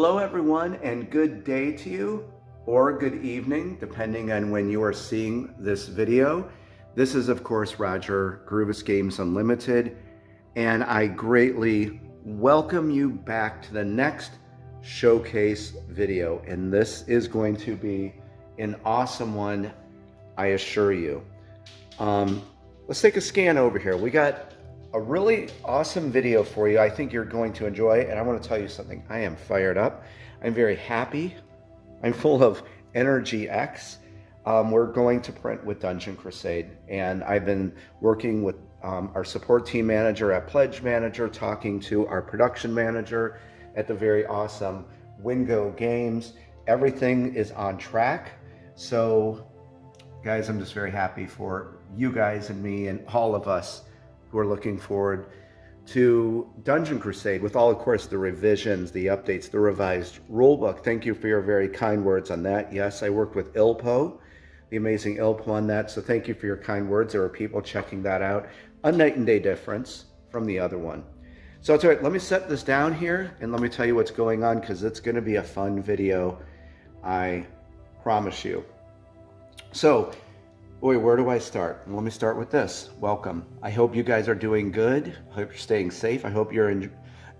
Hello everyone, and good day to you, or good evening, depending on when you are seeing this video. This is of course Roger, Groovis Games Unlimited, and I greatly welcome you back to the next showcase video. And this is going to be an awesome one, I assure you. Let's take a scan over here. We got a really awesome video for you. I think you're going to enjoy, and I want to tell you something. I am fired up. I'm very happy. I'm full of energy X. We're going to print with Dungeon Crusade, and I've been working with our support team manager at Pledge Manager, talking to our production manager at the very awesome Wingo Games. Everything is on track. So guys, I'm just very happy for you guys and me and all of us who are looking forward to Dungeon Crusade with all, of course, the revisions, the updates, the revised rulebook. Thank you for your very kind words on that. Yes, I worked with Ilpo, the amazing Ilpo, on that. So thank you for your kind words. There were people checking that out. A night and day difference from the other one. So it's all right. Let me set this down here and let me tell you what's going on, because it's going to be a fun video. I promise you. So, boy, where do I start? Let me start with this. Welcome. I hope you guys are doing good. I hope you're staying safe. I hope you're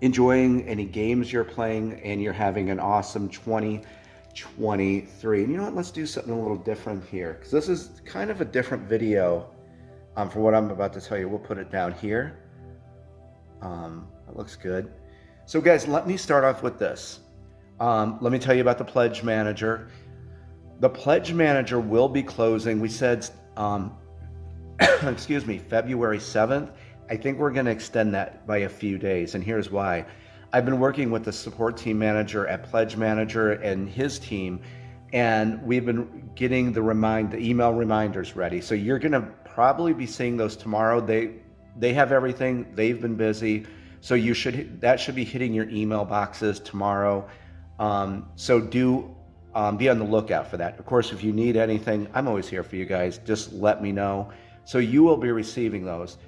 enjoying any games you're playing and you're having an awesome 2023. And you know what? Let's do something a little different here, because this is kind of a different video for what I'm about to tell you. We'll put it down here. That looks good. So guys, let me start off with this. Let me tell you about the Pledge Manager. The Pledge Manager will be closing. We said, excuse me, February 7th. I think we're going to extend that by a few days, and here's why. I've been working with the support team manager at Pledge Manager and his team, and we've been getting the email reminders ready. So you're going to probably be seeing those tomorrow. They have everything. They've been busy, so that should be hitting your email boxes tomorrow. So do be on the lookout for that. Of course, if you need anything, I'm always here for you guys. Just let me know. So you will be receiving those.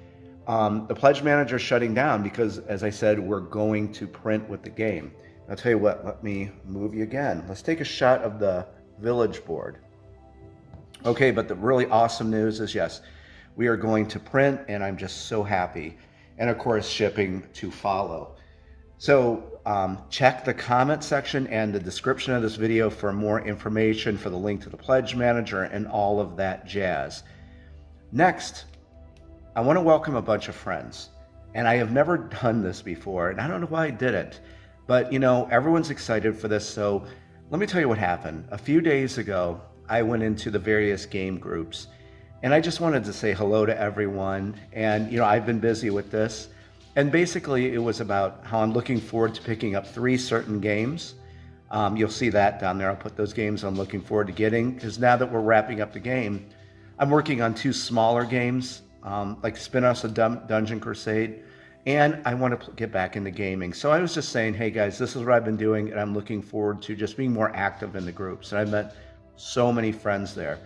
The Pledge Manager is shutting down because, as I said, we're going to print with the game. I'll tell you what, let me move you again. Let's take a shot of the village board. Okay, but the really awesome news is, yes, we are going to print, and I'm just so happy. And of course, shipping to follow. So check the comment section and the description of this video for more information, for the link to the Pledge Manager and all of that jazz. Next, I want to welcome a bunch of friends. And I have never done this before, and I don't know why I didn't. But, you know, everyone's excited for this, so let me tell you what happened. A few days ago, I went into the various game groups, and I just wanted to say hello to everyone. And, you know, I've been busy with this. And basically, it was about how I'm looking forward to picking up 3 certain games. You'll see that down there. I'll put those games I'm looking forward to getting, because now that we're wrapping up the game, I'm working on 2 smaller games, like spin-offs of Dungeon Crusade, and I want to get back into gaming. So I was just saying, hey guys, this is what I've been doing, and I'm looking forward to just being more active in the groups. And I've met so many friends there.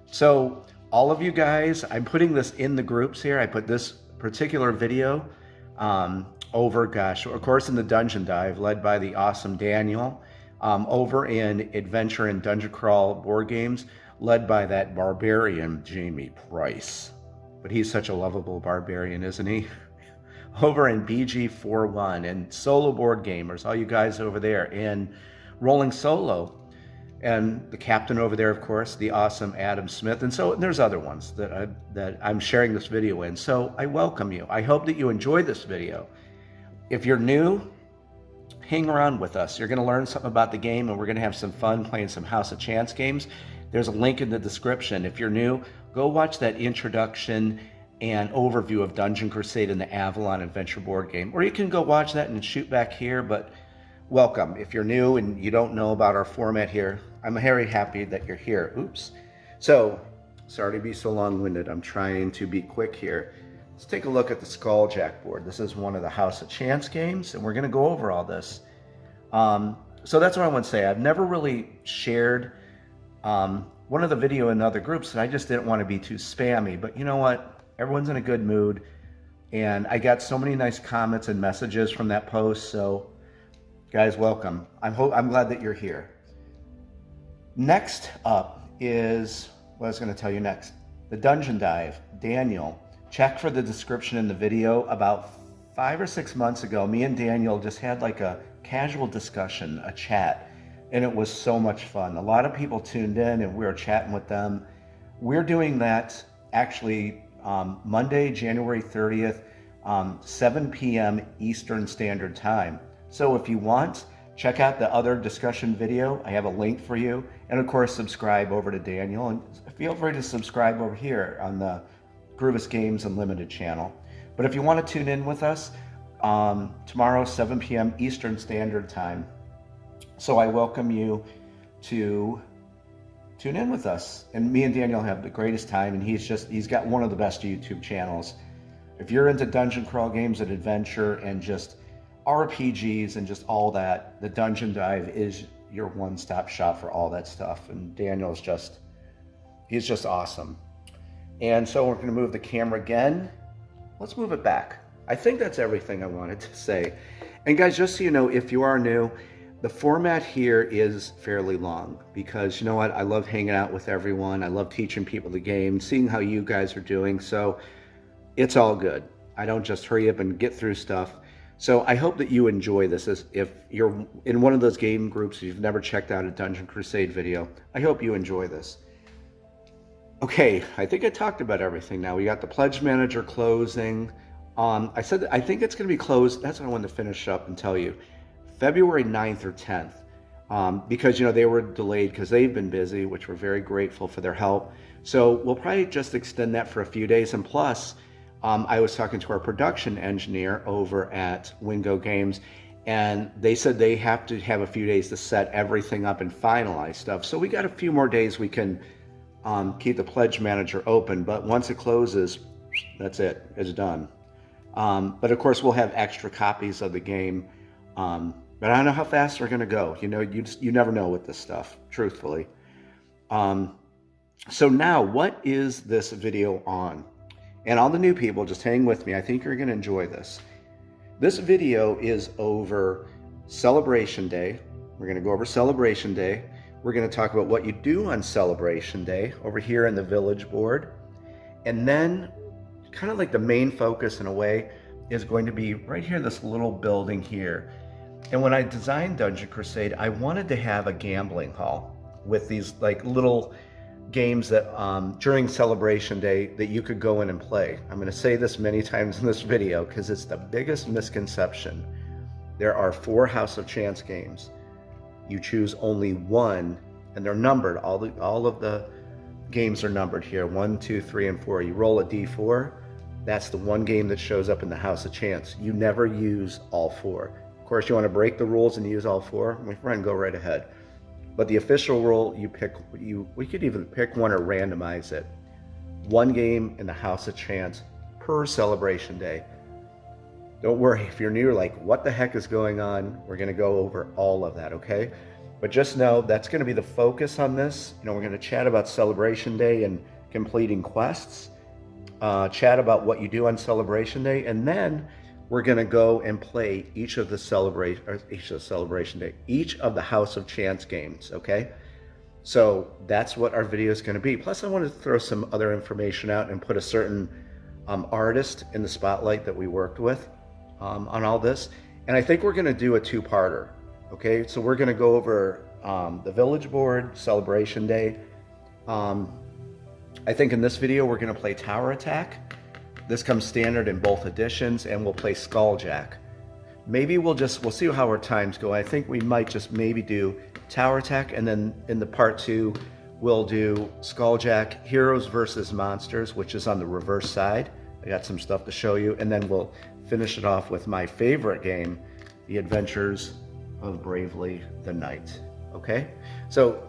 So all of you guys, I'm putting this in the groups here. I put this particular video over, gosh, of course, in the Dungeon Dive, led by the awesome Daniel, over in Adventure and Dungeon Crawl board games, led by that barbarian Jamie Price. But he's such a lovable barbarian, isn't he? Over in BG41 and Solo Board Gamers, all you guys over there, in Rolling Solo, and the captain over there, of course, the awesome Adam Smith. And so there's other ones that I'm sharing this video in. So I welcome you. I hope that you enjoy this video. If you're new, hang around with us. You're going to learn something about the game, and we're going to have some fun playing some House of Chance games. There's a link in the description. If you're new, go watch that introduction and overview of Dungeon Crusade and the Avalon Adventure board game. Or you can go watch that and shoot back here, but welcome. If you're new and you don't know about our format here, I'm very happy that you're here. Oops. So, sorry to be so long-winded. I'm trying to be quick here. Let's take a look at the Skulljack board. This is one of the House of Chance games, and we're going to go over all this. So that's what I want to say. I've never really shared one of the video in other groups, and I just didn't want to be too spammy. But you know what? Everyone's in a good mood, and I got so many nice comments and messages from that post, so Guys, welcome. I'm glad that you're here. Next up is what I was going to tell you next. The Dungeon Dive. Daniel, check for the description in the video. About 5 or 6 months ago, me and Daniel just had like a casual discussion, a chat, and it was so much fun. A lot of people tuned in and we were chatting with them. We're doing that actually Monday, January 30th, 7 p.m. Eastern Standard Time. So if you want, check out the other discussion video. I have a link for you. And of course, subscribe over to Daniel. And feel free to subscribe over here on the Groovis Games Unlimited channel. But if you want to tune in with us, tomorrow, 7 p.m. Eastern Standard Time. So I welcome you to tune in with us. And me and Daniel have the greatest time. And he's got one of the best YouTube channels. If you're into dungeon crawl games and adventure and just RPGs and just all that, the Dungeon Dive is your one-stop shop for all that stuff. And Daniel's he's just awesome. And so we're going to move the camera again. Let's move it back. I think that's everything I wanted to say. And guys, just so you know, if you are new, the format here is fairly long because you know what? I love hanging out with everyone. I love teaching people the game, seeing how you guys are doing. So it's all good. I don't just hurry up and get through stuff. So I hope that you enjoy this. If you're in one of those game groups, you've never checked out a Dungeon Crusade video, I hope you enjoy this. Okay, I think I talked about everything now. We got the Pledge Manager closing. I said that I think it's going to be closed. That's what I wanted to finish up and tell you. February 9th or 10th. Because, you know, they were delayed because they've been busy, which we're very grateful for their help. So we'll probably just extend that for a few days. And plus, I was talking to our production engineer over at Wingo Games, and they said they have to have a few days to set everything up and finalize stuff. So we got a few more days we can keep the Pledge Manager open, but once it closes, that's it. It's done. But of course, we'll have extra copies of the game. But I don't know how fast they're going to go. You know, you never know with this stuff, truthfully. So now, what is this video on? And all the new people, just hang with me. I think you're going to enjoy this. This video is over Celebration Day. We're going to go over Celebration Day. We're going to talk about what you do on Celebration Day over here in the village board. And then kind of like the main focus in a way is going to be right here, this little building here. And when I designed Dungeon Crusade, I wanted to have a gambling hall with these like little games that during Celebration Day that you could go in and play. I'm going to say this many times in this video because it's the biggest misconception. There are 4 House of Chance games. You choose only one, and they're numbered. All of the games are numbered here, 1, 2, 3, and 4. You roll a d4. That's the one game that shows up in the House of Chance. You never use all 4. Of course, you want to break the rules and use all 4. My friend, go right ahead. But the official rule, we could even pick one or randomize it. One game in the House of Chance per Celebration Day. Don't worry, if you're new, like, what the heck is going on? We're going to go over all of that, okay? But just know that's going to be the focus on this. You know, we're going to chat about Celebration Day and completing quests, chat about what you do on Celebration Day, and then we're going to go and play each of the House of Chance games, okay? So that's what our video is going to be. Plus, I wanted to throw some other information out and put a certain artist in the spotlight that we worked with on all this. And I think we're going to do a 2-parter, okay? So we're going to go over the village board, Celebration Day. I think in this video, we're going to play Tower Attack. This comes standard in both editions, and we'll play Skulljack. Maybe we'll see how our times go. I think we might just maybe do Tower Attack, and then in the part 2, we'll do Skulljack, Heroes versus Monsters, which is on the reverse side. I got some stuff to show you, and then we'll finish it off with my favorite game, The Adventures of Bravely the Knight. Okay? So,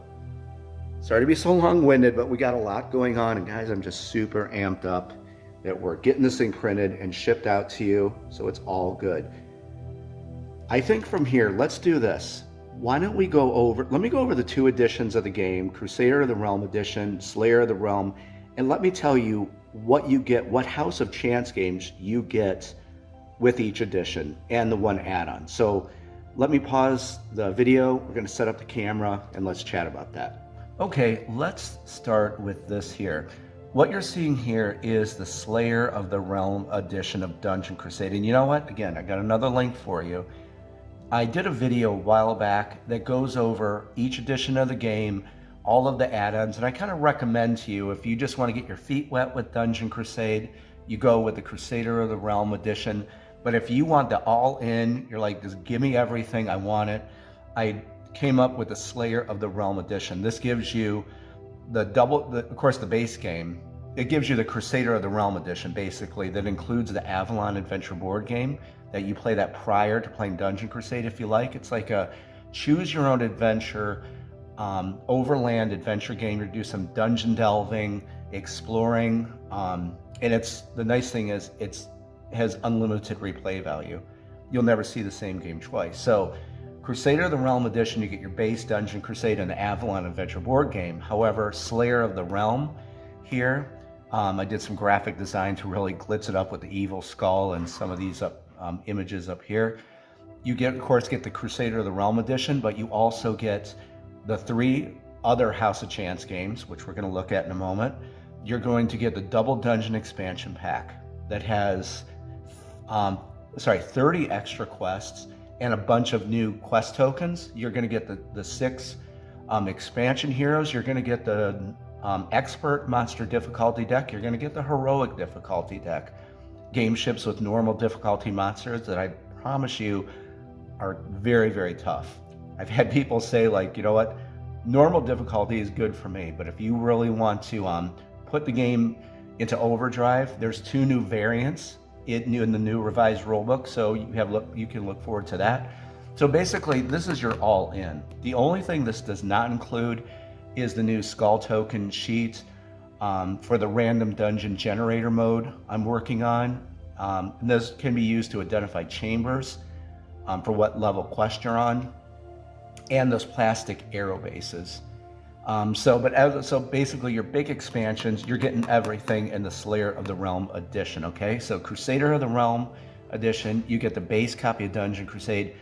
sorry to be so long-winded, but we got a lot going on, and guys, I'm just super amped up that we're getting this thing printed and shipped out to you, so it's all good. I think from here, let's do this. Why don't we let me go over the 2 editions of the game, Crusader of the Realm edition, Slayer of the Realm, and let me tell you what you get, what House of Chance games you get with each edition and the one add-on. So let me pause the video. We're going to set up the camera and let's chat about that. Okay, let's start with this here. What you're seeing here is the Slayer of the Realm edition of Dungeon Crusade. And you know what? Again, I got another link for you. I did a video a while back that goes over each edition of the game, all of the add-ons, and I kind of recommend to you, if you just want to get your feet wet with Dungeon Crusade, you go with the Crusader of the Realm edition. But if you want the all-in, you're like, just give me everything, I want it, I came up with the Slayer of the Realm edition. This gives you of course, the base game. It gives you the Crusader of the Realm edition, basically, that includes the Avalon Adventure board game, that you play that prior to playing Dungeon Crusade, if you like. It's like a choose-your-own-adventure, overland adventure game. You do some dungeon delving, exploring, and the nice thing is it has unlimited replay value. You'll never see the same game twice. So Crusader of the Realm edition, you get your base Dungeon Crusade and the Avalon Adventure board game. However, Slayer of the Realm here, I did some graphic design to really glitz it up with the evil skull and some of these images up here. You of course get the Crusader of the Realm edition, but you also get the 3 other House of Chance games, which we're going to look at in a moment. You're going to get the Double Dungeon expansion pack that has 30 extra quests and a bunch of new quest tokens. You're going to get the 6 expansion heroes. You're going to get the expert monster difficulty deck. You're going to get the heroic difficulty deck. Game ships with normal difficulty monsters that I promise you are very, very tough. I've had people say, like, you know what, normal difficulty is good for me, but if you really want to put the game into overdrive, there's 2 new variants in the new revised rulebook, so you can look forward to that. So basically, this is your all-in. The only thing this does not include is the new skull token sheet for the random dungeon generator mode I'm working on. And this can be used to identify chambers for what level quest you're on, and those plastic arrow bases. So basically your big expansions, you're getting everything in the Slayer of the Realm edition, okay? So Crusader of the Realm edition, you get the base copy of Dungeon Crusade,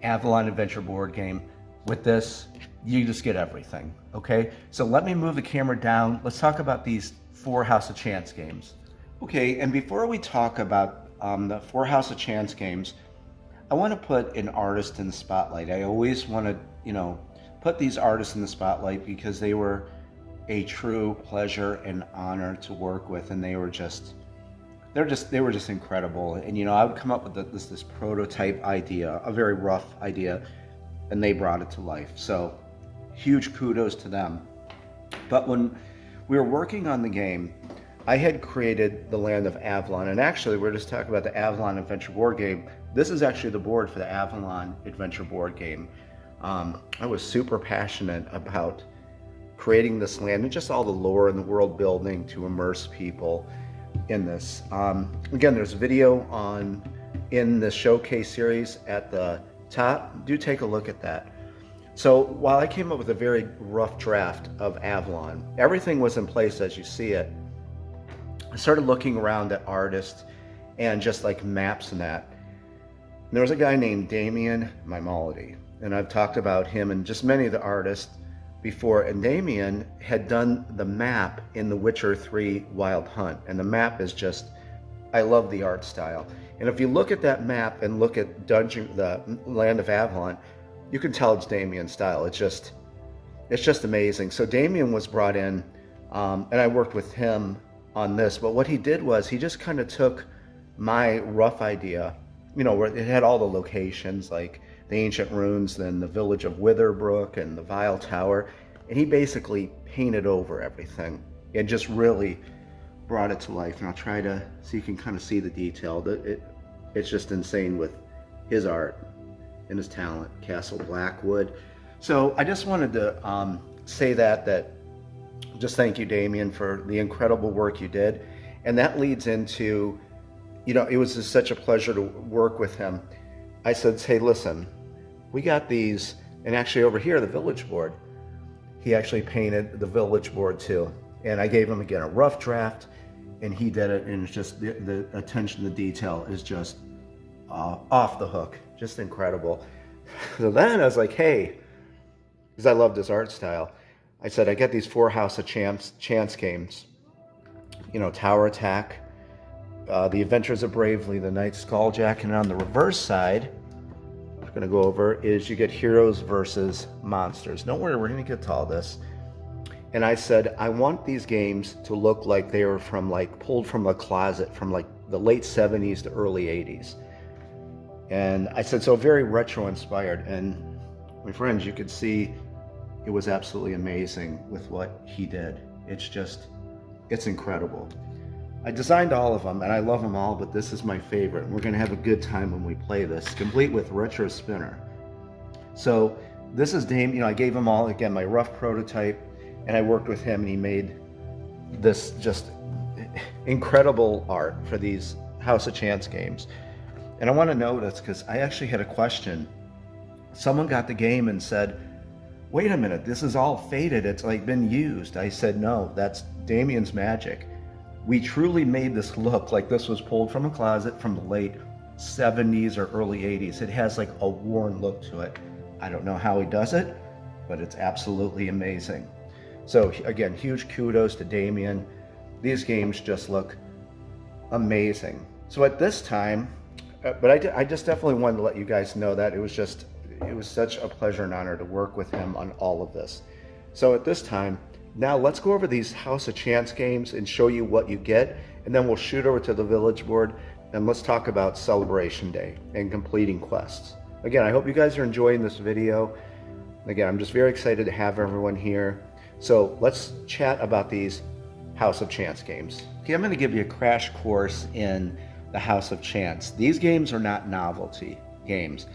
Avalon Adventure board game. With this, you just get everything, okay? So let me move the camera down. Let's talk about these 4 House of Chance games. Okay, and before we talk about the 4 House of Chance games, I want to put an artist in the spotlight. I always want to, put these artists in the spotlight because they were a true pleasure and honor to work with, and they were just incredible. And I would come up with this prototype idea, a very rough idea, and they brought it to life. So huge kudos to them. But when we were working on the game, I had created the land of Avalon, and actually we're just talking about the Avalon Adventure board game. This is actually the board for the Avalon Adventure board game. I was super passionate about creating this land and just all the lore and the world building to immerse people in this. Again, there's video in the showcase series at the top. Do take a look at that. So while I came up with a very rough draft of Avalon, everything was in place as you see it. I started looking around at artists and just like maps and that. And there was a guy named Damien Maimolidi, and I've talked about him and just many of the artists before. And Damien had done the map in The Witcher 3 Wild Hunt, and the map is just, I love the art style. And if you look at that map and look at the land of Avalon, you can tell it's Damien's style. It's just amazing. So Damien was brought in, and I worked with him on this. But what he did was he just kind of took my rough idea, where it had all the locations like the ancient ruins, then the village of Witherbrook and the Vile Tower, and he basically painted over everything and just really brought it to life. And I'll try to so you can kind of see the detail. It's just insane with his art and his talent. Castle Blackwood. So I just wanted to say that just thank you, Damien, for the incredible work you did. And that leads into, it was just such a pleasure to work with him. I said, hey, listen, we got these, and actually over here, the village board, he actually painted the village board too. And I gave him, again, a rough draft, and he did it, and it's just, the attention to detail is just off the hook, just incredible. So then I was like, hey, because I love this art style, I said, I get these 4 House of Chance games, you know, Tower Attack, The Adventures of Bravely, The Knight Skulljack, and on the reverse side, what we're going to go over is you get Heroes versus Monsters. Don't worry, we're going to get to all this. And I said, I want these games to look like they were from like pulled from a closet from like the late 70s to early 80s. And I said, so very retro inspired. And my friends, you could see it was absolutely amazing with what he did. It's incredible. I designed all of them and I love them all, but this is my favorite. And we're gonna have a good time when we play this, complete with retro spinner. So this is Dame, you know, I gave him all, again, my rough prototype, and I worked with him and he made this just incredible art for these House of Chance games. And I want to notice, because I actually had a question. Someone got the game and said, wait a minute, this is all faded, it's like been used. I said, no, that's Damien's magic. We truly made this look like this was pulled from a closet from the late 70s or early 80s. It has like a worn look to it. I don't know how he does it, but it's absolutely amazing. So again, huge kudos to Damien. These games just look amazing. So at this time, but I just definitely wanted to let you guys know that it was such a pleasure and honor to work with him on all of this. So at this time, now let's go over these House of Chance games and show you what you get, and then we'll shoot over to the village board and let's talk about Celebration Day and completing quests. Again, I hope you guys are enjoying this video. Again, I'm just very excited to have everyone here. So let's chat about these House of Chance games. Okay, I'm going to give you a crash course in the House of Chance. These games are not novelty games.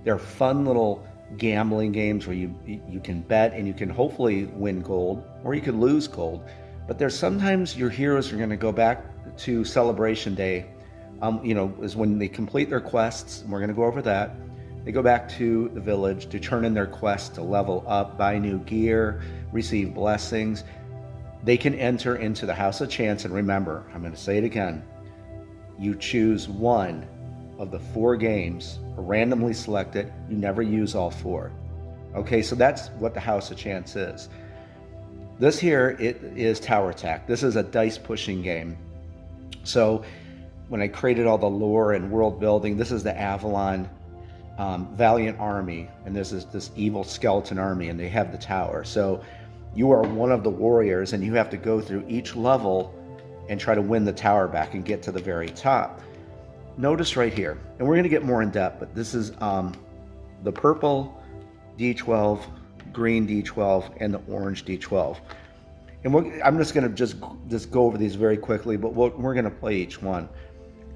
They're fun little gambling games where you can bet and you can hopefully win gold, or you could lose gold. But there's sometimes your heroes are going to go back to Celebration Day, you know, is when they complete their quests, and we're going to go over that. They go back to the village to turn in their quests to level up, buy new gear, receive blessings. They can enter into the House of Chance, and remember, I'm going to say it again, you choose one of the 4 games, randomly select it, you never use all 4. Okay, so that's what the House of Chance is. This here, it is Tower Attack. This is a dice pushing game. So when I created all the lore and world building, this is the Avalon Valiant Army, and this is this evil skeleton army, and they have the tower. So you are one of the warriors, and you have to go through each level and try to win the tower back and get to the very top. Notice right here, and we're going to get more in depth, but this is the purple D12, green D12, and the orange D12. And I'm just going to just go over these very quickly, but we're going to play each one.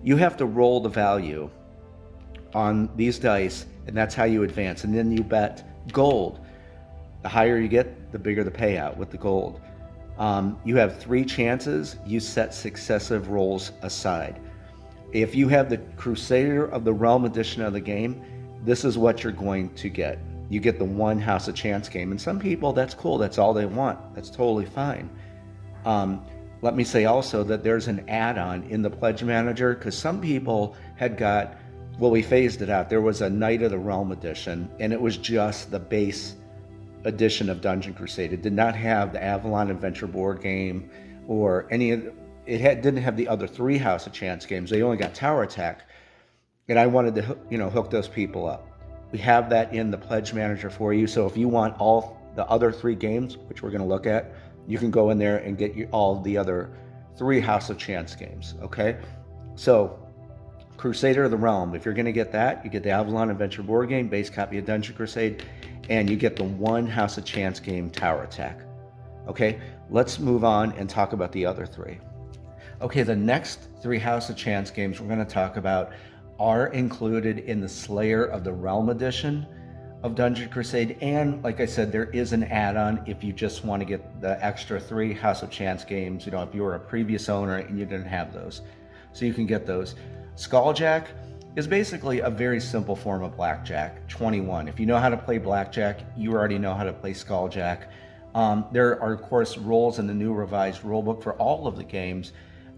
You have to roll the value on these dice, and that's how you advance. And then you bet gold. The higher you get, the bigger the payout with the gold. You have 3 chances. You set successive rolls aside. If you have the Crusader of the Realm edition of the game, this is what you're going to get. You get the 1 House of Chance game. And some people, that's cool. That's all they want. That's totally fine. Let me say also that there's an add-on in the Pledge Manager, because some people had got, well, we phased it out. There was a Knight of the Realm edition, and it was just the base edition of Dungeon Crusade. It did not have the Avalon Adventure board game or any of didn't have the other 3 House of Chance games. They only got Tower Attack, and I wanted to, you know, hook those people up. We have that in the Pledge Manager for you. So if you want all the other 3 games, which we're going to look at, you can go in there and get all the other 3 House of Chance games. Okay, so Crusader of the Realm. If you're going to get that, you get the Avalon Adventure board game, base copy of Dungeon Crusade, and you get the 1 House of Chance game, Tower Attack. Okay, let's move on and talk about the other 3. Okay, the next 3 House of Chance games we're going to talk about are included in the Slayer of the Realm edition of Dungeon Crusade, and like I said, there is an add-on if you just want to get the extra 3 House of Chance games, you know, if you were a previous owner and you didn't have those. So you can get those. Skulljack is basically a very simple form of blackjack, 21. If you know how to play blackjack, you already know how to play Skulljack. There are, of course, rules in the new revised rulebook for all of the games.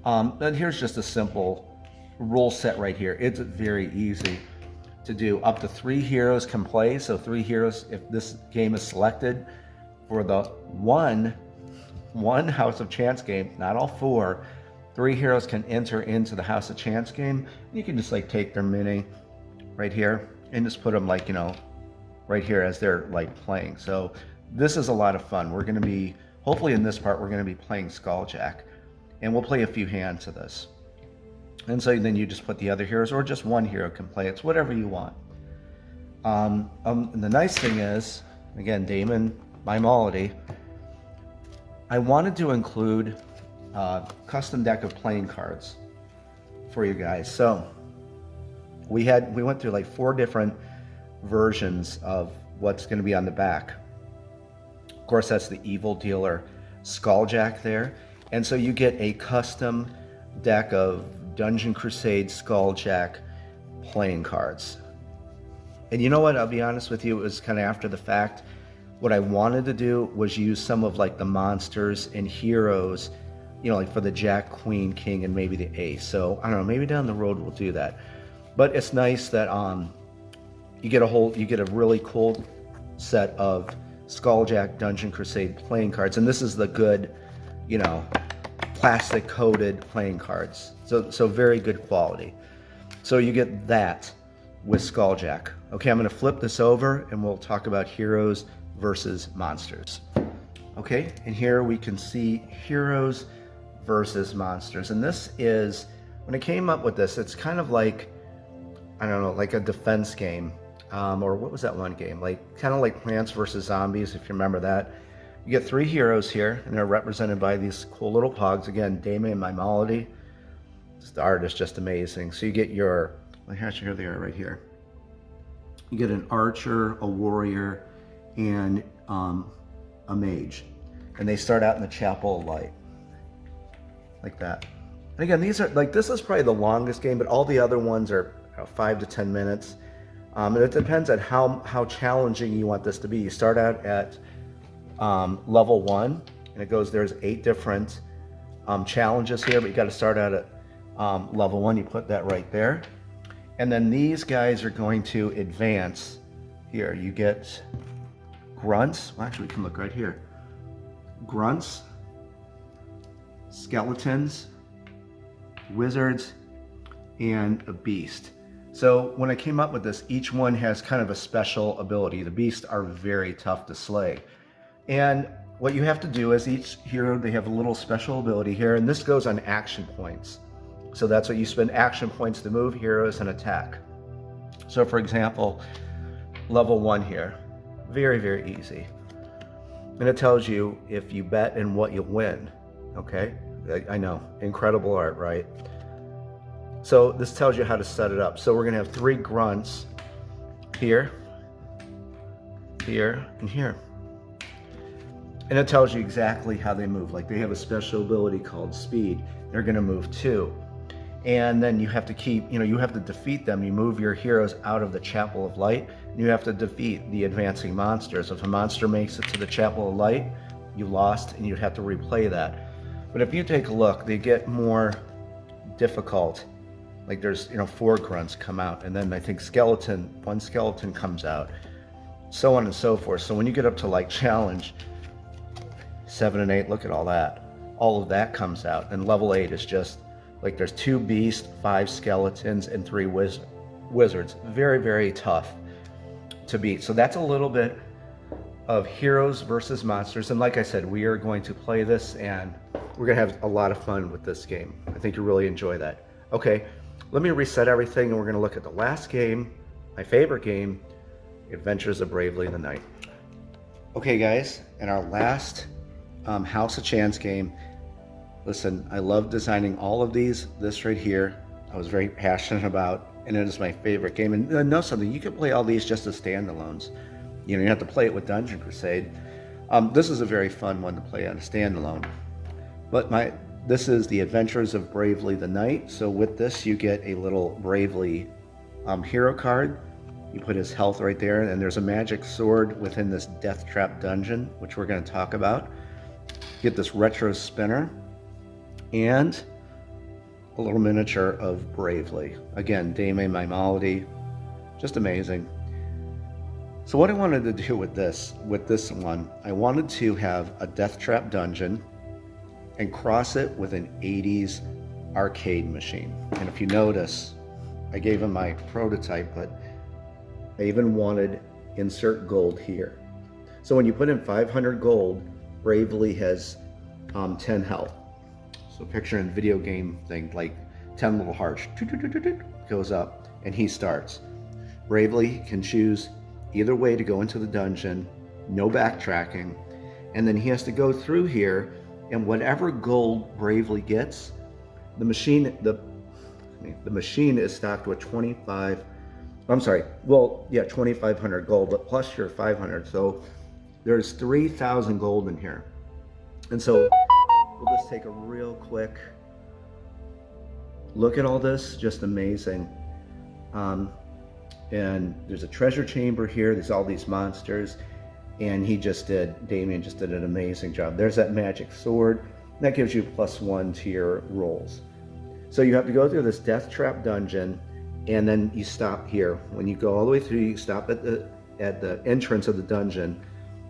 But here's just a simple rule set right here. It's very easy. to do. Up to 3 heroes can play, so 3 heroes, if this game is selected for the one House of Chance game, not all 4, 3 heroes can enter into the House of Chance game. You can just like take their mini right here and just put them like, you know, right here as they're like playing. So this is a lot of fun. We're going to be, hopefully in this part, we're going to be playing Skulljack, and we'll play a few hands of this. And so then you just put the other heroes, or just one hero can play. It's whatever you want. And the nice thing is, again, Damon, my Malady, I wanted to include a custom deck of playing cards for you guys. So we went through like 4 different versions of what's going to be on the back. Of course, that's the Evil Dealer Skulljack there. And so you get a custom deck of Dungeon Crusade Skulljack playing cards. And you know what? I'll be honest with you, it was kind of after the fact. What I wanted to do was use some of like the monsters and heroes, you know, like for the Jack, Queen, King, and maybe the Ace. So I don't know, maybe down the road we'll do that. But it's nice that you get a really cool set of Skulljack Dungeon Crusade playing cards, and this is the good, you know, plastic coated playing cards. So very good quality. So you get that with Skulljack. Okay, I'm going to flip this over and we'll talk about heroes versus monsters. Okay, and here we can see heroes versus monsters. And this is, when I came up with this, it's kind of like, I don't know, like a defense game. Or what was that one game? Like kind of like Plants vs. Zombies, if you remember that. You get 3 heroes here, and they're represented by these cool little pogs. Again, Damon, my Malady. The art is just amazing. So you get your, here they are right here. You get an archer, a warrior, and a mage. And they start out in the Chapel of Light. Like that. And again, these are, like, this is probably the longest game, but all the other ones are 5 to 10 minutes. And it depends on how challenging you want this to be. You start out at level 1, and it goes, there's 8 different challenges here, but you got to start out at level 1. You put that right there. And then these guys are going to advance. Here, you get grunts. Well, actually, we can look right here. Grunts, skeletons, wizards, and a beast. So when I came up with this, each one has kind of a special ability. The beasts are very tough to slay. And what you have to do is each hero, they have a little special ability here, and this goes on action points. So that's what you spend action points to move heroes and attack. So for example, level 1 here, very, very easy. And it tells you if you bet and what you'll win. Okay, I know, incredible art, right? So this tells you how to set it up. So we're gonna have 3 grunts here, here, and here. And it tells you exactly how they move. Like they have a special ability called speed. They're gonna move 2. And then you have to keep, you have to defeat them. You move your heroes out of the Chapel of Light, and you have to defeat the advancing monsters. If a monster makes it to the Chapel of Light, you lost, and you'd have to replay that. But if you take a look, they get more difficult. Like there's, 4 grunts come out, and then I think one skeleton comes out, so on and so forth. So when you get up to like challenge 7 and 8, look at all that. All of that comes out, and level 8 is just like there's 2 beasts, 5 skeletons, and 3 wizards. Very, very tough to beat. So that's a little bit of heroes versus monsters. And like I said, we are going to play this, and we're gonna have a lot of fun with this game. I think you'll really enjoy that. Okay, let me reset everything, and we're gonna look at the last game, my favorite game, Adventures of Bravely the Knight. Okay guys, in our last House of Chance game, listen, I love designing all of these. This right here, I was very passionate about, and it is my favorite game. And know something, you can play all these just as standalones. You don't have to play it with Dungeon Crusade. This is a very fun one to play on a standalone. But this is the Adventures of Bravely the Knight. So with this, you get a little Bravely hero card. You put his health right there, and there's a magic sword within this death trap dungeon, which we're going to talk about. You get this retro spinner, and a little miniature of Bravely. Again, Dame My Malady, Just amazing. So what I wanted to do with this one, I wanted to have a death trap dungeon and cross it with an 80s arcade machine. And if you notice, I gave him my prototype, but I even wanted insert gold here. So when you put in 500 gold, Bravely has 10 health. So picture in video game thing, like 10 little hearts goes up and he starts. Bravely can choose either way to go into the dungeon, no backtracking, and then he has to go through here, and whatever gold Bravely gets, the machine is stocked with 2,500 gold, but plus your 500, so there's 3,000 gold in here. And so we'll just take a real quick look at all this, just amazing. And there's a treasure chamber here, there's all these monsters, and Damien just did an amazing job. There's that magic sword, that gives you +1 to your rolls. So you have to go through this death trap dungeon, and then you stop here. When you go all the way through, you stop at the entrance of the dungeon,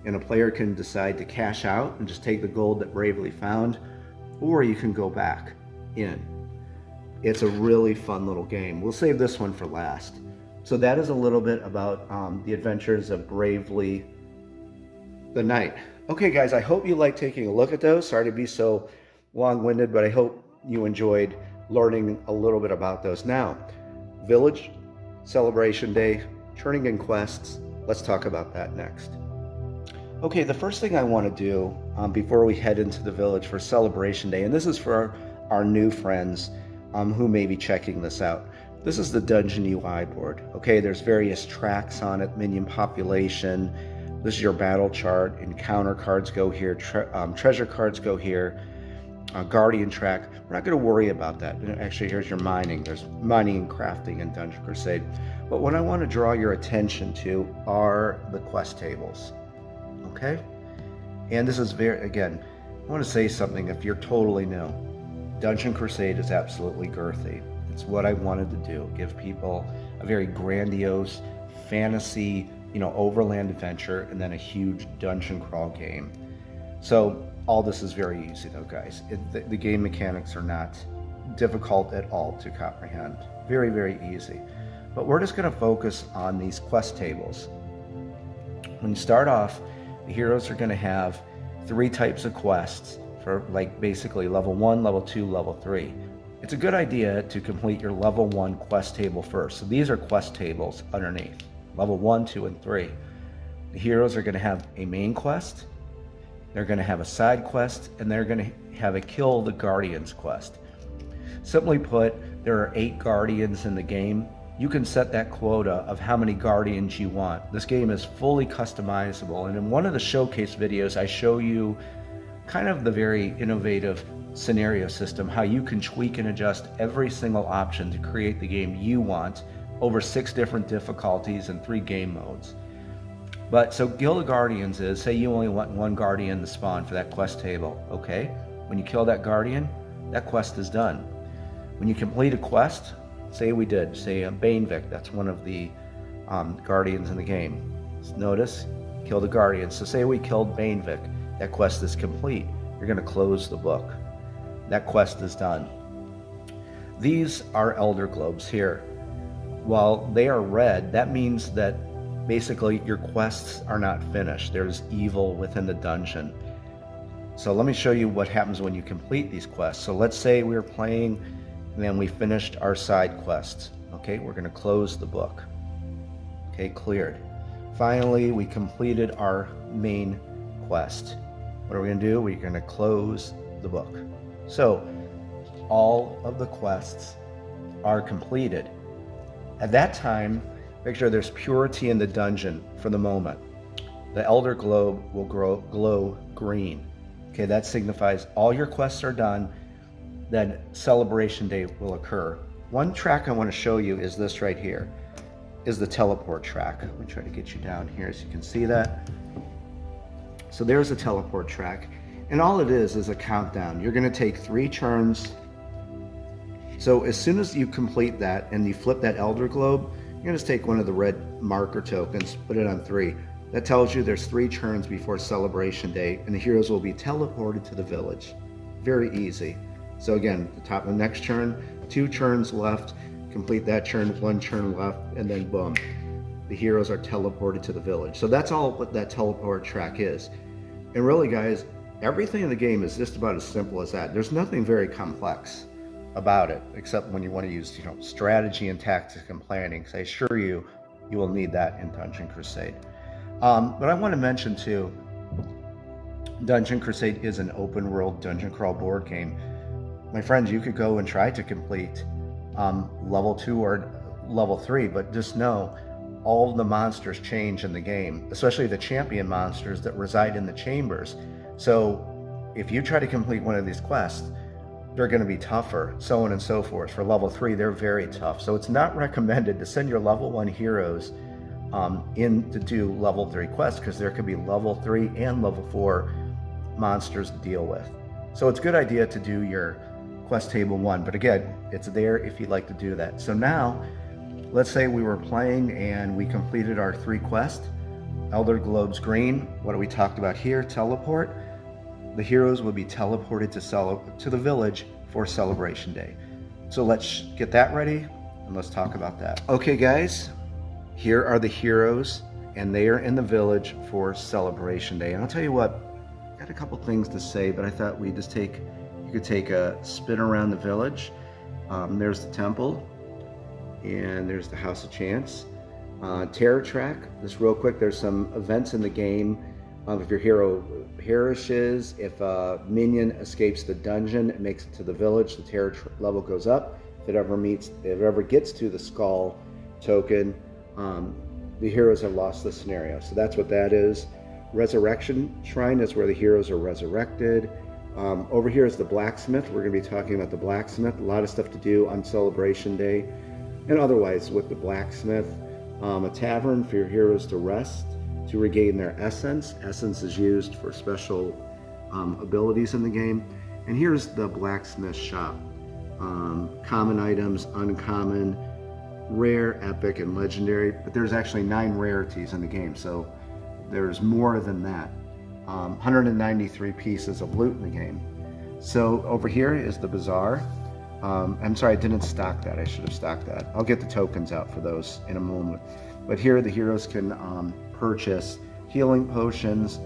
and a player can decide to cash out and just take the gold that Bravely found, or you can go back in. It's a really fun little game. We'll save this one for last. So that is a little bit about the adventures of Bravely the Knight. Okay guys, I hope you like taking a look at those. Sorry to be so long-winded, but I hope you enjoyed learning a little bit about those. Now, Village, Celebration Day, turning in quests. Let's talk about that next. Okay, the first thing I want to do before we head into the village for Celebration Day, and this is for our new friends who may be checking this out. This is the Dungeon UI board. Okay, there's various tracks on it, minion population. This is your battle chart. Encounter cards go here. Treasure cards go here. Guardian track. We're not going to worry about that. Actually, here's your mining. There's mining and crafting in Dungeon Crusade. But what I want to draw your attention to are the quest tables. Okay? And this is again, I want to say something if you're totally new. Dungeon Crusade is absolutely girthy. It's what I wanted to do, give people a very grandiose fantasy, overland adventure, and then a huge dungeon crawl game. So all this is very easy though, guys. The game mechanics are not difficult at all to comprehend. Very, very easy. But we're just going to focus on these quest tables. When you start off, the heroes are going to have 3 types of quests for basically level 1, level 2, level 3. It's a good idea to complete your level 1 quest table first. So these are quest tables underneath, level 1, 2, and 3. The heroes are going to have a main quest, they're going to have a side quest, and they're going to have a kill the guardians quest. Simply put, there are 8 guardians in the game. You can set that quota of how many guardians you want. This game is fully customizable, and in one of the showcase videos I show you kind of the very innovative scenario system, how you can tweak and adjust every single option to create the game you want over 6 different difficulties and 3 game modes. But so Kill the Guardians is, say you only want 1 guardian to spawn for that quest table. Okay, when you kill that guardian, that quest is done. When you complete a quest, say Banevic, that's one of the guardians in the game. Notice, kill the guardian. So say we killed Banevic, that quest is complete. You're going to close the book. That quest is done. These are Elder Globes here. While they are red, that means that basically your quests are not finished. There's evil within the dungeon. So let me show you what happens when you complete these quests. So let's say we were playing and then we finished our side quests. Okay, we're going to close the book. Okay, cleared. Finally, we completed our main quest. What are we going to do? We're going to close the book. So all of the quests are completed. At that time, make sure there's purity in the dungeon for the moment. The Elder Globe will glow green. Okay, that signifies all your quests are done, then Celebration Day will occur. One track I want to show you is this right here, is the teleport track. Let me try to get you down here so you can see that. So there's a teleport track, and all it is a countdown. You're going to take 3 turns. So as soon as you complete that and you flip that Elder Globe, you're gonna just take one of the red marker tokens, put it on 3. That tells you there's 3 turns before Celebration Day, and the heroes will be teleported to the village. Very easy. So again, the top of the next turn, 2 turns left, complete that turn, 1 turn left, and then boom, the heroes are teleported to the village. So that's all what that teleport track is. And really, guys, everything in the game is just about as simple as that. There's nothing very complex about it, except when you want to use, strategy and tactics and planning. So I assure you, you will need that in Dungeon Crusade. But I want to mention too, Dungeon Crusade is an open world dungeon crawl board game. My friends, you could go and try to complete level 2 or level 3, but just know all the monsters change in the game, especially the champion monsters that reside in the chambers. So if you try to complete one of these quests, they're going to be tougher, so on and so forth. For level 3, they're very tough. So it's not recommended to send your level 1 heroes in to do level 3 quests, because there could be level 3 and level 4 monsters to deal with. So it's a good idea to do your quest table 1, but again, it's there if you'd like to do that. So now, let's say we were playing and we completed our 3 quests. Elder Globes Green, what we talked about here, teleport. The heroes will be teleported to the village for Celebration Day. So let's get that ready and let's talk about that. Okay guys, here are the heroes and they are in the village for Celebration Day. And I'll tell you what, I got a couple things to say, but I thought we'd just you could take a spin around the village. There's the temple and there's the House of Chance. Terror track, just real quick, there's some events in the game. If your hero perishes, if a minion escapes the dungeon, it makes it to the village, the terror level goes up. If it ever gets to the skull token, the heroes have lost the scenario. So that's what that is. Resurrection Shrine is where the heroes are resurrected. Over here is the blacksmith. We're going to be talking about the blacksmith. A lot of stuff to do on Celebration Day and otherwise with the blacksmith. A tavern for your heroes to rest, to regain their essence. Essence is used for special abilities in the game. And here's the blacksmith shop. Common items, uncommon, rare, epic, and legendary. But there's actually 9 rarities in the game, so there's more than that. 193 pieces of loot in the game. So over here is the bazaar. I'm sorry, I didn't stock that. I should have stocked that. I'll get the tokens out for those in a moment. But here the heroes can purchase healing potions,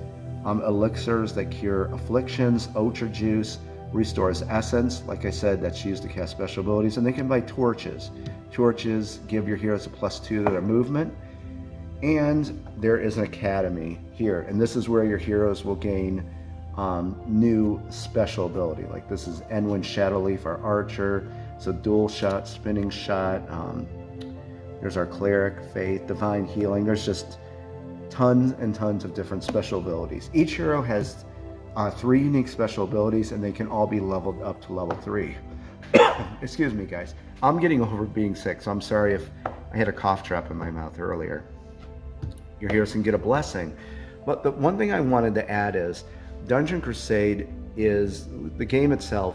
elixirs that cure afflictions, ultra juice, restores essence. Like I said, that's used to cast special abilities. And they can buy torches. Torches give your heroes a +2 to their movement. And there is an academy here. And this is where your heroes will gain new special ability. Like this is Enwin Shadowleaf, our archer. So dual shot, spinning shot. There's our cleric, faith, divine healing. There's just tons and tons of different special abilities. Each hero has 3 unique special abilities, and they can all be leveled up to level 3. Excuse me, guys. I'm getting over being sick, so I'm sorry if I had a cough drop in my mouth earlier. Your heroes can get a blessing. But the one thing I wanted to add is Dungeon Crusade is, the game itself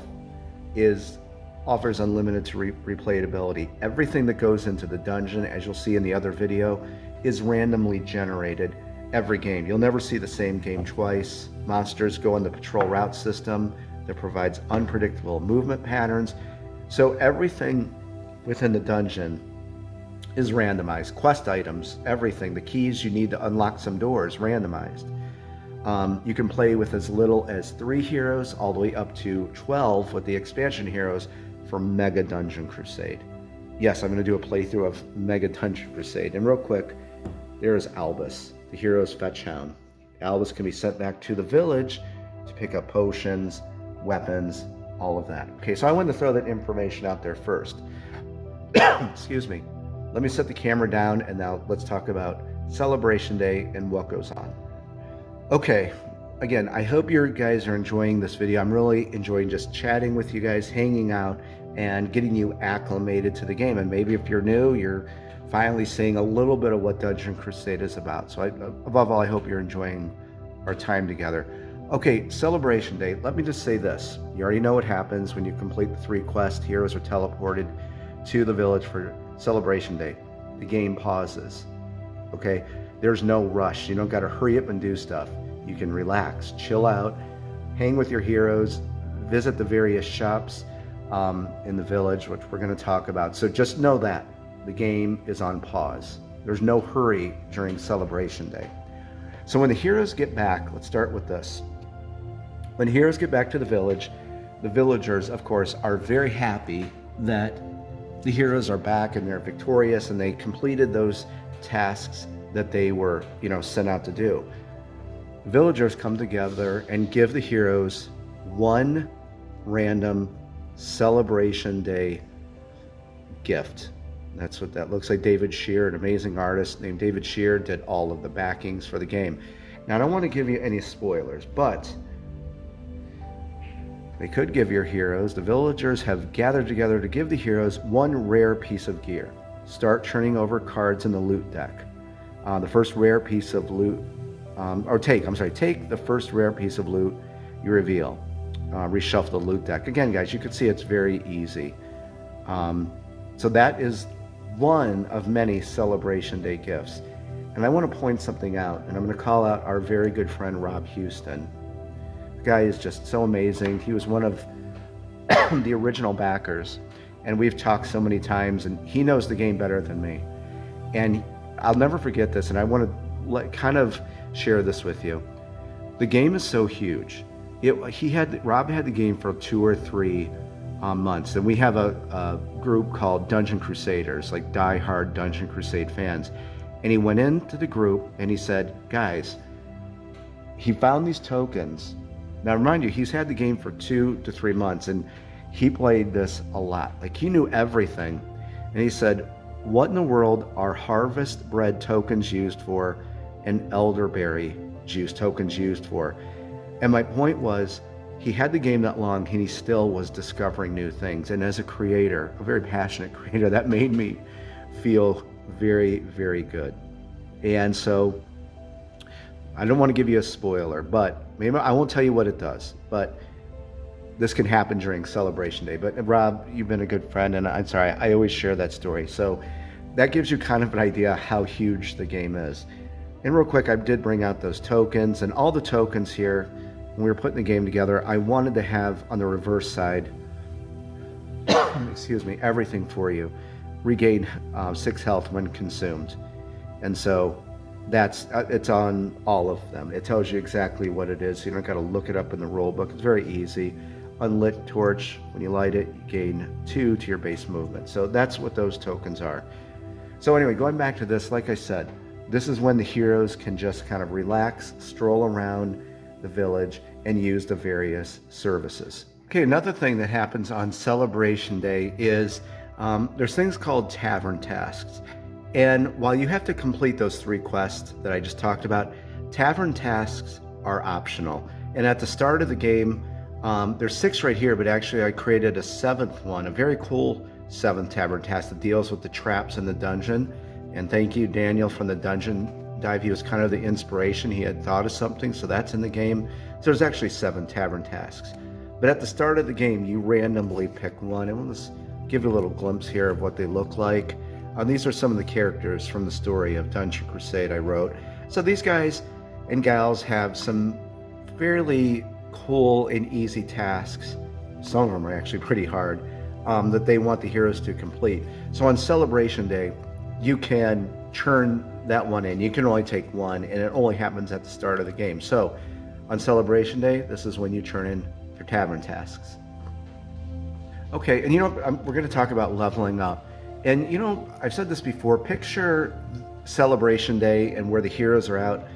offers unlimited replayability. Everything that goes into the dungeon, as you'll see in the other video, is randomly generated every game. You'll never see the same game twice. Monsters go on the patrol route system that provides unpredictable movement patterns. So everything within the dungeon is randomized. Quest items, everything, the keys you need to unlock some doors, randomized. You can play with as little as 3 heroes all the way up to 12 with the expansion heroes for Mega Dungeon Crusade. Yes, I'm going to do a playthrough of Mega Dungeon Crusade. And real quick, there is Albus, the hero's fetch hound. Albus can be sent back to the village to pick up potions, weapons, all of that. Okay, so I wanted to throw that information out there first. Excuse me. Let me set the camera down and now let's talk about Celebration Day and what goes on. Okay, again, I hope you guys are enjoying this video. I'm really enjoying just chatting with you guys, hanging out, and getting you acclimated to the game. And maybe if you're new, you're finally seeing a little bit of what Dungeon Crusade is about. So above all, I hope you're enjoying our time together. Okay, Celebration Day. Let me just say this. You already know what happens when you complete the 3 quests. Heroes are teleported to the village for Celebration Day. the game pauses. Okay, there's no rush. You don't got to hurry up and do stuff. You can relax, chill out, hang with your heroes, visit the various shops in the village, which we're going to talk about. So just know that the game is on pause. There's no hurry during Celebration Day. So when the heroes get back, let's start with this. When heroes get back to the village, the villagers, of course, are very happy that the heroes are back and they're victorious and they completed those tasks that they were, sent out to do. Villagers come together and give the heroes one random Celebration Day gift. That's what that looks like. David Shear, an amazing artist named David Shear, did all of the backings for the game. Now, I don't want to give you any spoilers, but they could give your heroes, the villagers have gathered together to give the heroes one rare piece of gear. Start turning over cards in the loot deck. The first rare piece of loot, take the first rare piece of loot you reveal. Reshuffle the loot deck. Again, guys, you can see it's very easy. So that is one of many Celebration Day gifts. And I want to point something out, and I'm going to call out our very good friend Rob Houston. The guy is just so amazing. He was one of the original backers, and we've talked so many times, and he knows the game better than me. And I'll never forget this, and I want to kind of share this with you. The game is so huge. Rob had the game for 2 or 3 months, and we have a group called Dungeon Crusaders, like die-hard Dungeon Crusade fans. And he went into the group and he said, guys, he found these tokens. Now, remind you, he's had the game for 2 to 3 months, and he played this a lot. Like, he knew everything. And he said, what in the world are harvest bread tokens used for and elderberry juice tokens used for? And my point was, he had the game that long and he still was discovering new things. And as a creator, a very passionate creator, that made me feel very, very good. And so I don't want to give you a spoiler, but maybe I won't tell you what it does, but this can happen during Celebration Day. But Rob, you've been a good friend, and I'm sorry, I always share that story. So that gives you kind of an idea how huge the game is. And real quick, I did bring out those tokens, and all the tokens here, when we were putting the game together, I wanted to have on the reverse side, excuse me, everything for you. Regain 6 health when consumed. And so it's on all of them. It tells you exactly what it is. So you don't got to look it up in the rule book. It's very easy. Unlit torch, when you light it, you gain 2 to your base movement. So that's what those tokens are. So anyway, going back to this, like I said, this is when the heroes can just kind of relax, stroll around the village, and use the various services. Okay, another thing that happens on Celebration Day is there's things called tavern tasks. And while you have to complete those 3 quests that I just talked about, tavern tasks are optional. And at the start of the game, there's 6 right here, but actually I created a 7th one, a very cool 7th tavern task that deals with the traps in the dungeon. And thank you, Daniel, from the Dungeon Dive. He was kind of the inspiration. He had thought of something, so that's in the game. So there's actually 7 tavern tasks. But at the start of the game, you randomly pick one. And we'll just give you a little glimpse here of what they look like. These are some of the characters from the story of Dungeon Crusade I wrote. So these guys and gals have some fairly cool and easy tasks. Some of them are actually pretty hard, that they want the heroes to complete. So on Celebration Day, you can turn that one in. You can only take one, and it only happens at the start of the game. So on Celebration Day, this is when you turn in your tavern tasks. Okay, and we're going to talk about leveling up. And I've said this before, picture Celebration Day and where the heroes are out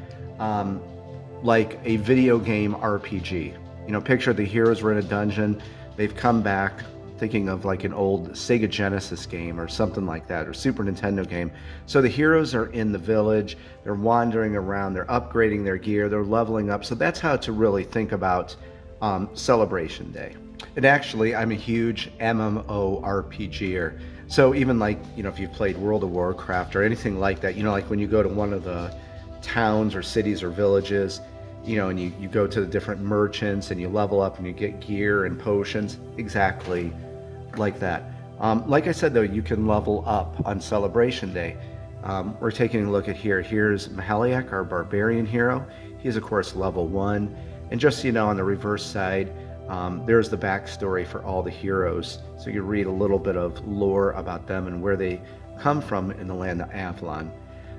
like a video game RPG. Picture the heroes were in a dungeon, they've come back, thinking of like an old Sega Genesis game or something like that, or Super Nintendo game. So the heroes are in the village, they're wandering around, they're upgrading their gear, they're leveling up. So that's how to really think about Celebration Day. And actually, I'm a huge MMORPGer. So even like, if you've played World of Warcraft or anything like that, like when you go to one of the towns or cities or villages, and you go to the different merchants and you level up and you get gear and potions, exactly like that. Like I said, though, you can level up on Celebration Day. we're taking a look at here. Here's Mahaliak, our barbarian hero. He's of course level 1. And just so you know, on the reverse side, there's the backstory for all the heroes. So you read a little bit of lore about them and where they come from in the land of Avalon.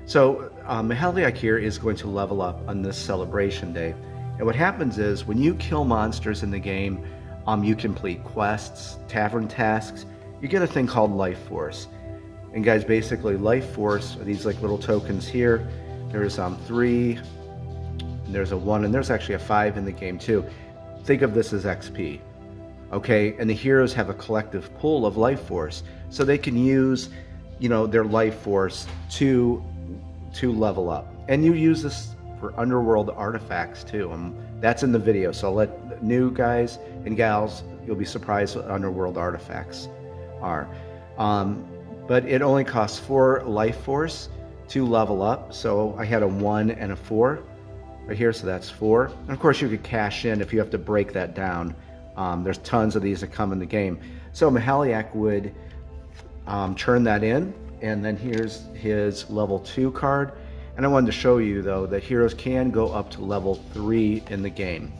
So Mahaliak here is going to level up on this celebration day. And what happens is when you kill monsters in the game, you complete quests, tavern tasks, you get a thing called life force. And guys, basically life force are these like little tokens here. There's 3, and there's a 1, and there's actually a 5 in the game too. Think of this as XP. Okay, and the heroes have a collective pool of life force, so they can use, you know, their life force to level up. And you use this for underworld artifacts too. That's in the video, so I'll let new guys and gals, you'll be surprised what underworld artifacts are. But it only costs 4 life force to level up. So I had a 1 and a 4 right here, so that's 4. And of course you could cash in if you have to break that down. There's tons of these that come in the game. So Mahaliak would turn that in, and then here's his level 2 card. And I wanted to show you though that heroes can go up to level 3 in the game.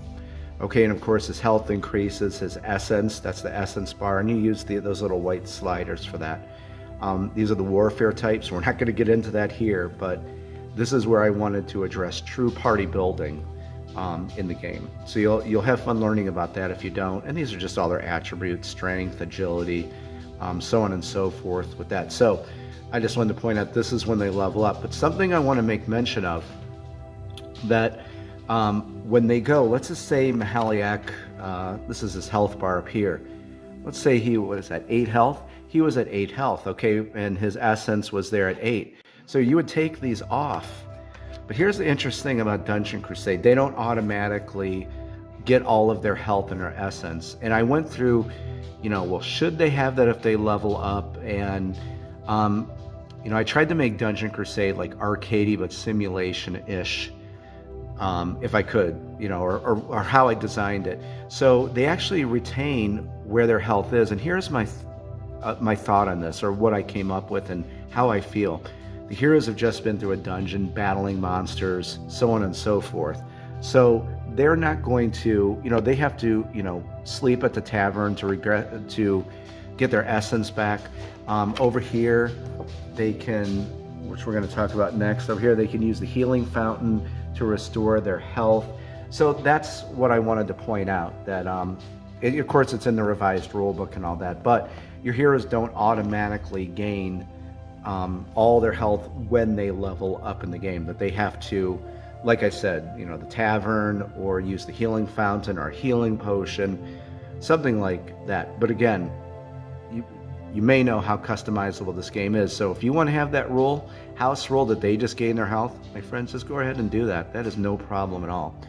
Okay, and of course his health increases, his essence, that's the essence bar, and you use those little white sliders for that. These are the warfare types. We're not going to get into that here, but this is where I wanted to address true party building in the game. So you'll have fun learning about that if you don't. And these are just all their attributes: strength, agility, so on and so forth with that. So I just wanted to point out this is when they level up. But something I want to make mention of, that when they go, let's just say Mahaliak, this is his health bar up here. Let's say he was at 8 health. He was at 8 health, okay, and his essence was there at 8. So you would take these off. But here's the interesting thing about Dungeon Crusade. They don't automatically get all of their health and their essence. And I went through, you know, well, should they have that if they level up? And, you know, I tried to make Dungeon Crusade like arcadey but simulation-ish, if I could, you know, or how I designed it. So they actually retain where their health is. And here's my thought on this, or what I came up with and how I feel. The heroes have just been through a dungeon, battling monsters, so on and so forth. So they're not going to, you know, they have to, you know, sleep at the tavern to get their essence back. Over here, they can, which we're going to talk about next, over here they can use the healing fountain to restore their health. So that's what I wanted to point out, that of course it's in the revised rulebook and all that, but your heroes don't automatically gain all their health when they level up in the game. That they have to, like I said, you know, the tavern, or use the healing fountain or healing potion, something like that. But again, you may know how customizable this game is. So if you want to have that rule, house rule, that they just gain their health, my friends, just go ahead and do that. That is no problem at all.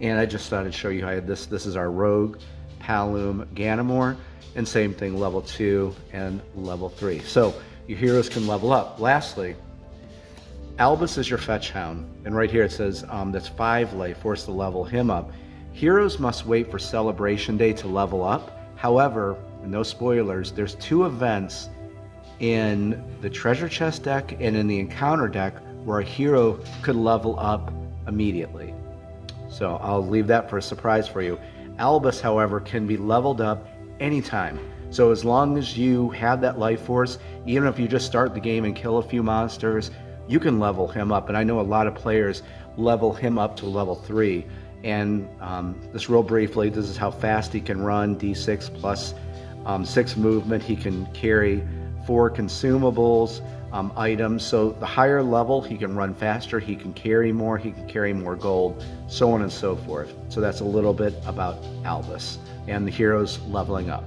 And I just thought I'd show you how I had this. This is our rogue, Palum Ganamore, and same thing, level 2 and level 3. So your heroes can level up. Lastly, Albus is your fetch hound, and right here it says that's 5 life force to level him up. Heroes must wait for celebration day to level up. However, no spoilers, there's 2 events in the treasure chest deck and in the encounter deck where a hero could level up immediately. So I'll leave that for a surprise for you. Albus, however, can be leveled up anytime. So as long as you have that life force, even if you just start the game and kill a few monsters, you can level him up. And I know a lot of players level him up to level 3. And just real briefly, this is how fast he can run: D6 plus 6 movement. He can carry 4 consumables, items. So the higher level, he can run faster, he can carry more gold, so on and so forth. So that's a little bit about Albus and the heroes leveling up.